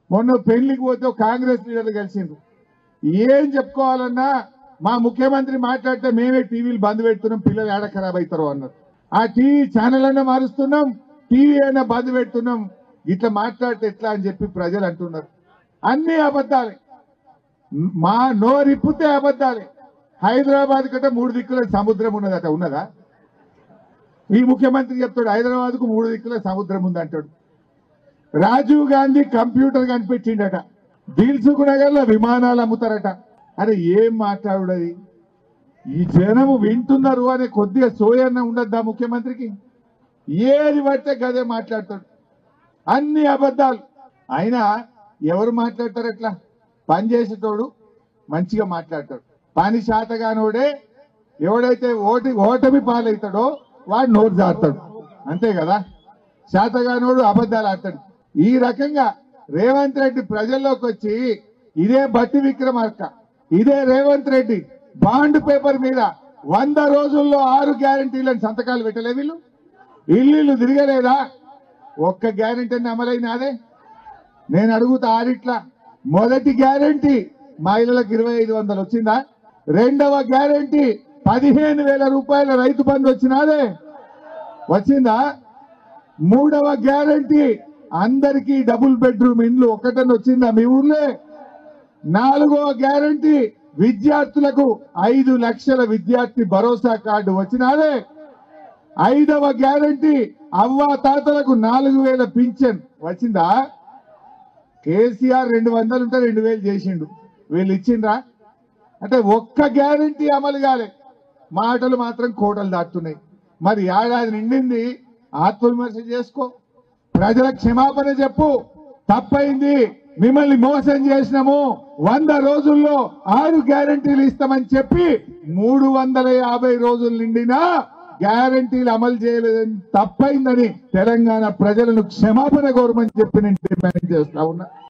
మొన్న పెళ్లికి పోతే కాంగ్రెస్ లీడర్లు కలిసిండ్రు. ఏం చెప్పుకోవాలన్నా మా ముఖ్యమంత్రి మాట్లాడితే మేమే టీవీలు బంద్ పెడుతున్నాం, పిల్లలు ఏడ ఖరాబ్ అవుతారో అన్నారు. ఆ టీవీ ఛానల్ అన్నా మారుస్తున్నాం, టీవీ అయినా బంద్ పెడుతున్నాం. ఇట్లా మాట్లాడితే ఎట్లా అని చెప్పి ప్రజలు అంటున్నారు. అన్ని అబద్ధాలే, మా నోరిప్పితే అబద్ధాలే. హైదరాబాద్ కంటే 3 దిక్కుల సముద్రం ఉన్నదట. ఉన్నదా? ఈ ముఖ్యమంత్రి చెప్తాడు హైదరాబాద్ కు 3 దిక్కుల సముద్రం ఉంది అంటాడు. రాజీవ్ గాంధీ కంప్యూటర్ కనిపెట్టిండట, దిల్సుఖ్ నగర్ లో విమానాలు అమ్ముతారట. అరే ఏం మాట్లాడుడది? ఈ జనము వింటున్నారు అనే కొద్దిగా సోయన్న ఉండద్దా ముఖ్యమంత్రికి? ఏది పడితే గదే మాట్లాడతాడు, అన్ని అబద్ధాలు. అయినా ఎవరు మాట్లాడతారు అట్లా? పని చేసేటోడు మంచిగా మాట్లాడతాడు. పని శాతగానోడే ఎవడైతే ఓటమి పాలవుతాడో వాడు నోరు జారుతాడు, అంతే కదా? శాతగానోడు అబద్ధాలు ఆడతాడు. ఈ రకంగా రేవంత్ రెడ్డి ప్రజల్లోకి వచ్చి ఇదే బట్టి విక్రమార్క, ఇదే రేవంత్ రెడ్డి బాండ్ పేపర్ మీద 100 రోజుల్లో 6 గ్యారంటీలను సంతకాలు పెట్టలే. వీళ్ళు ఇల్లు తిరగలేదా? ఒక్క గ్యారంటీని అమలైనాదే? నేను అడుగుతా ఆడిట్లా. మొదటి గ్యారంటీ మహిళలకు 2500 వచ్చిందా? రెండవ గ్యారంటీ 15,000 రూపాయల రైతు బంధు వచ్చినాదే? వచ్చిందా? మూడవ గ్యారంటీ అందరికీ డబుల్ బెడ్రూమ్ ఇండ్లు ఒకటని వచ్చిందా మీ ఊర్లే? నాలుగవ గ్యారంటీ విద్యార్థులకు 5 లక్షల విద్యార్థి భరోసా కార్డు వచ్చినాదే? ఐదవ గ్యారంటీ అవ్వా తాతలకు 4,000 పింఛన్ వచ్చిందా? కేసీఆర్ 200 ఉంటే 2,000 చేసిండు, వీళ్ళు ఇచ్చిండ్రా? అంటే ఒక్క గ్యారంటీ అమలు కాలే, మాటలు మాత్రం కోటలు దాటుతున్నాయి. మరి ఏడాది నిండింది, ఆత్మవిమర్శ చేసుకో, ప్రజల క్షమాపణ చెప్పు. తప్పైంది, మిమ్మల్ని మోసం చేసినాము, 100 రోజుల్లో 6 గ్యారంటీలు ఇస్తామని చెప్పి 350 రోజులు నిండినా గ్యారంటీలు అమలు చేయలేదని తప్పైందని తెలంగాణ ప్రజలను క్షమాపణ కోరమని చెప్పి నేను డిమాండ్ చేస్తా ఉన్నా.